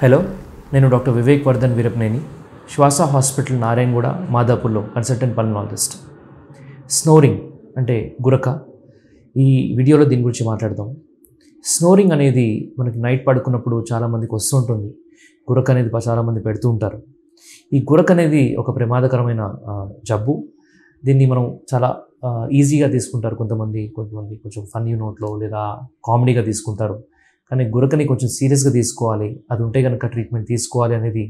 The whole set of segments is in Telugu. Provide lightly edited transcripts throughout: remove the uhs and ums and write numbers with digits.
హలో, నేను డాక్టర్ వివేక్ వర్ధన్ వీరపనేని, శ్వాస హాస్పిటల్ నారాయణగూడ మాదాపూర్లో కన్సల్టెంట్ పల్మనాలజిస్ట్. స్నోరింగ్ అంటే గురక. ఈ వీడియోలో దీని గురించి మాట్లాడదాం. స్నోరింగ్ అనేది మనకి నైట్ పడుకున్నప్పుడు చాలామందికి వస్తుంటుంది. గురక అనేది చాలామంది పెడుతూ ఉంటారు. ఈ గురక అనేది ఒక ప్రమాదకరమైన జబ్బు. దీన్ని మనం చాలా ఈజీగా తీసుకుంటారు. కొంతమంది కొంచెం ఫన్నీ నోట్లో లేదా కామెడీగా తీసుకుంటారు. కానీ గురకని కొంచెం సీరియస్గా తీసుకోవాలి, అది ఉంటే కనుక ట్రీట్మెంట్ తీసుకోవాలి అనేది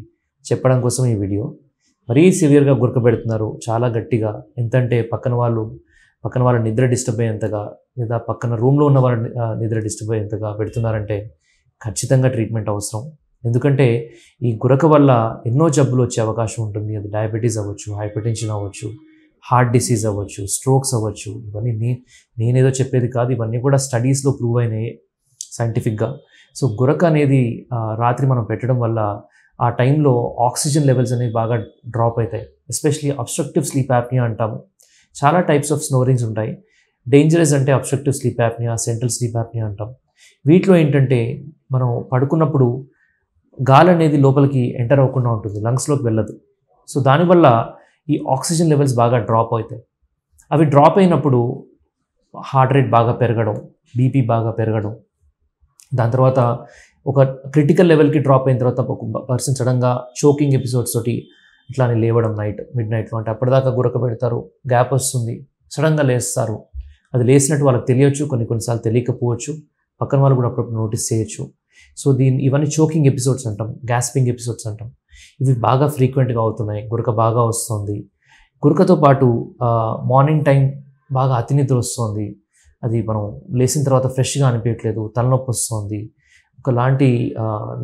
చెప్పడం కోసం ఈ వీడియో. మరీ సివియర్గా గురక పెడుతున్నారు, చాలా గట్టిగా, ఎంతంటే పక్కన వాళ్ళ నిద్ర డిస్టర్బ్ అయ్యేంతగా లేదా పక్కన రూమ్లో ఉన్న వాళ్ళ నిద్ర డిస్టర్బ్ అయ్యేంతగా పెడుతున్నారంటే ఖచ్చితంగా ట్రీట్మెంట్ అవసరం. ఎందుకంటే ఈ గురక వల్ల ఎన్నో జబ్బులు వచ్చే అవకాశం ఉంటుంది. అది డయాబెటీస్ అవ్వచ్చు, హైపర్టెన్షన్ అవ్వచ్చు, హార్ట్ డిసీజ్ అవ్వచ్చు, స్ట్రోక్స్ అవ్వచ్చు. ఇవన్నీ నేనేదో చెప్పేది కాదు, ఇవన్నీ కూడా స్టడీస్లో ప్రూవ్ అయినాయి సైంటిఫిక్గా. సో గురక అనేది రాత్రి మనం పెట్టడం వల్ల ఆ టైంలో ఆక్సిజన్ లెవెల్స్ అనేవి బాగా డ్రాప్ అవుతాయి. ఎస్పెషలీ అబ్స్ట్రక్టివ్ స్లీప్ యాప్నియా అంటాము. చాలా టైప్స్ ఆఫ్ స్నోరింగ్స్ ఉంటాయి. డేంజరస్ అంటే obstructive sleep apnoea, central sleep apnoea అంటాం. వీటిలో ఏంటంటే మనం పడుకున్నప్పుడు గాలి అనేది లోపలికి ఎంటర్ అవ్వకుండా ఉంటుంది, లంగ్స్లోకి వెళ్ళదు. సో దానివల్ల ఈ ఆక్సిజన్ లెవెల్స్ బాగా డ్రాప్ అవుతాయి. అవి డ్రాప్ అయినప్పుడు హార్ట్ రేట్ బాగా పెరగడం, బీపీ బాగా పెరగడం, దాని తర్వాత ఒక క్రిటికల్ లెవెల్కి డ్రాప్ అయిన తర్వాత ఒక పర్సన్ సడన్గా చోకింగ్ ఎపిసోడ్స్ తోటి ఇట్లానే లేవడం మిడ్ నైట్లో. అంటే అప్పటిదాకా గురక పెడతారు, గ్యాప్ వస్తుంది, సడన్గా లేస్తారు. అది లేసినట్టు వాళ్ళకి తెలియచ్చు, కొన్నిసార్లు తెలియకపోవచ్చు, పక్కన వాళ్ళు కూడా అప్పుడప్పుడు నోటీస్ చేయొచ్చు. సో ఇవన్నీ చోకింగ్ ఎపిసోడ్స్ అంటాం, గ్యాస్పింగ్ ఎపిసోడ్స్ అంటాం. ఇవి బాగా ఫ్రీక్వెంట్గా అవుతున్నాయి, గురక బాగా వస్తుంది. గురకతో పాటు మార్నింగ్ టైం బాగా అతినిద్ర వస్తుంది. అది మనం లేచిన తర్వాత ఫ్రెష్గా అనిపించట్లేదు, తలనొప్పి వస్తుంది, ఒకలాంటి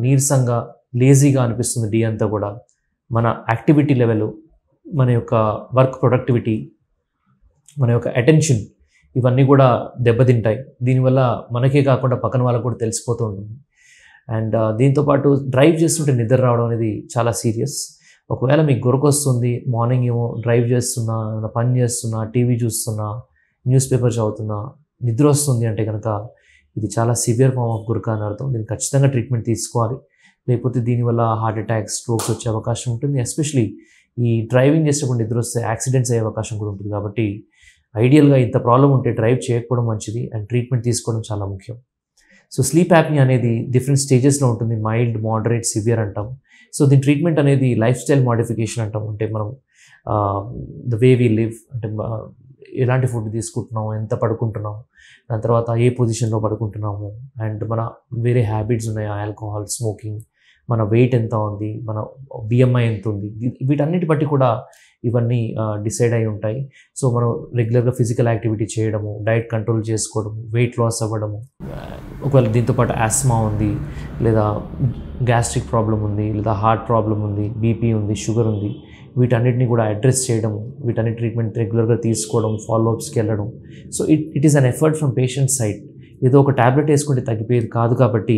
నీరసంగా లేజీగా అనిపిస్తుంది డే అంతా కూడా. మన యాక్టివిటీ లెవెల్, మన యొక్క వర్క్ ప్రొడక్టివిటీ, మన యొక్క అటెన్షన్ ఇవన్నీ కూడా దెబ్బతింటాయి. దీనివల్ల మనకే కాకుండా పక్కన వాళ్ళకు కూడా తెలిసిపోతూ ఉంటుంది. అండ్ దీంతోపాటు డ్రైవ్ చేస్తుంటే నిద్ర రావడం అనేది చాలా సీరియస్. ఒకవేళ మీకు గురక వస్తుంది, మార్నింగ్ ఏమో డ్రైవ్ చేస్తున్నా, ఏమైనా పని చేస్తున్నా, టీవీ చూస్తున్నా, న్యూస్ పేపర్ చదువుతున్నా, నిద్ర వస్తుంది అంటే కనుక ఇది చాలా సివియర్ ఫామ్ ఆఫ్ గురక అని అర్థం. దీన్ని ఖచ్చితంగా ట్రీట్మెంట్ తీసుకోవాలి, లేకపోతే దీనివల్ల హార్ట్ అటాక్స్, స్ట్రోక్స్ వచ్చే అవకాశం ఉంటుంది. ఎస్పెషలీ ఈ డ్రైవింగ్ చేసేటప్పుడు నిద్ర వస్తే యాక్సిడెంట్స్ అయ్యే అవకాశం కూడా ఉంటుంది. కాబట్టి ఐడియల్గా ఇంత ప్రాబ్లం ఉంటే డ్రైవ్ చేయకపోవడం మంచిది అండ్ ట్రీట్మెంట్ తీసుకోవడం చాలా ముఖ్యం. సో స్లీప్ యాప్నియా అనేది డిఫరెంట్ స్టేజెస్లో ఉంటుంది. మైల్డ్, మోడరేట్, సివియర్ అంటాం. సో దీని ట్రీట్మెంట్ అనేది లైఫ్ స్టైల్ మోడిఫికేషన్ అంటాం. అంటే మనం ద వే వీ లివ్, అంటే ఎలాంటి ఫుడ్ తీసుకుంటున్నాము, ఎంత పడుకుంటున్నాము, దాని తర్వాత ఏ పొజిషన్లో పడుకుంటున్నాము, అండ్ మన వేరే హ్యాబిట్స్ ఉన్నాయి, ఆల్కహాల్, స్మోకింగ్, మన వెయిట్ ఎంత ఉంది, మన బిఎంఐ ఎంత ఉంది, వీటన్నిటి బట్టి కూడా ఇవన్నీ డిసైడ్ అయి ఉంటాయి. సో మనం రెగ్యులర్గా ఫిజికల్ యాక్టివిటీ చేయడము, డైట్ కంట్రోల్ చేసుకోవడము, వెయిట్ లాస్ అవ్వడము, ఒకవేళ దీంతోపాటు ఆస్మా ఉంది, లేదా గ్యాస్ట్రిక్ ప్రాబ్లం ఉంది, లేదా హార్ట్ ప్రాబ్లం ఉంది, బీపీ ఉంది, షుగర్ ఉంది, వీటన్నిటిని కూడా అడ్రస్ చేయడం, వీటన్నిటి ట్రీట్మెంట్ రెగ్యులర్గా తీసుకోవడం, ఫాలోఅప్స్కి వెళ్ళడం. So it is an effort from patient side. ఏదో ఒక ట్యాబ్లెట్ వేసుకుంటే తగ్గిపోయేది కాదు. కాబట్టి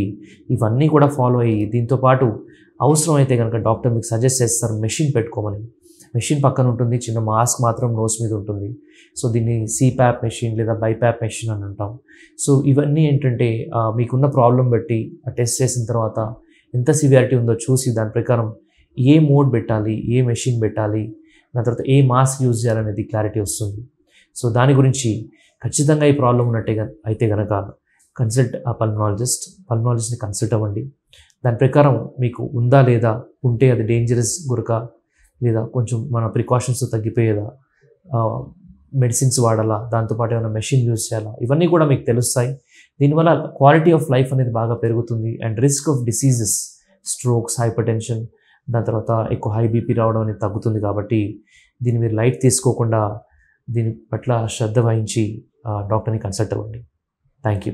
ఇవన్నీ కూడా ఫాలో అయ్యి, దీంతోపాటు అవసరం అయితే కనుక డాక్టర్ మీకు సజెస్ట్ చేస్తారు మెషిన్ పెట్టుకోమని. మెషిన్ పక్కన ఉంటుంది, చిన్న మాస్క్ మాత్రం నోస్ మీద ఉంటుంది. సో దీన్ని సిప్యాప్ మెషిన్ లేదా బైప్యాప్ మెషిన్ అని అంటాం. సో ఇవన్నీ ఏంటంటే మీకున్న ప్రాబ్లం బట్టి టెస్ట్ చేసిన తర్వాత ఎంత సివియారిటీ ఉందో చూసి దాని ప్రకారం ఏ మోడ్ పెట్టాలి, ఏ మెషిన్ పెట్టాలి, దాని తర్వాత ఏ మాస్క్ యూజ్ చేయాలనేది క్లారిటీ వస్తుంది. సో దాని గురించి ఖచ్చితంగా ఈ ప్రాబ్లం ఉన్నట్టే అయితే కనుక కన్సల్ట్ పల్మనాలజిస్ట్ని కన్సల్ట్ అవ్వండి. దాని ప్రకారం మీకు ఉందా లేదా, ఉంటే అది డేంజరస్ గురక లేదా కొంచెం మన ప్రికాషన్స్తో తగ్గిపోయేదా, మెడిసిన్స్ వాడాలా, దాంతోపాటు ఏమైనా మెషిన్ యూజ్ చేయాలా, ఇవన్నీ కూడా మీకు తెలుస్తాయి. దీనివల్ల క్వాలిటీ ఆఫ్ లైఫ్ అనేది బాగా పెరుగుతుంది and risk of diseases, strokes, hypertension, దాని తర్వాత ఎక్కువ హై బీపీ రావడం అనేది తగ్గుతుంది. కాబట్టి దీన్ని మీరు లైట్ తీసుకోకుండా దీని పట్ల శ్రద్ధ వహించి డాక్టర్ని కన్సల్ట్ అవ్వండి. Thank you.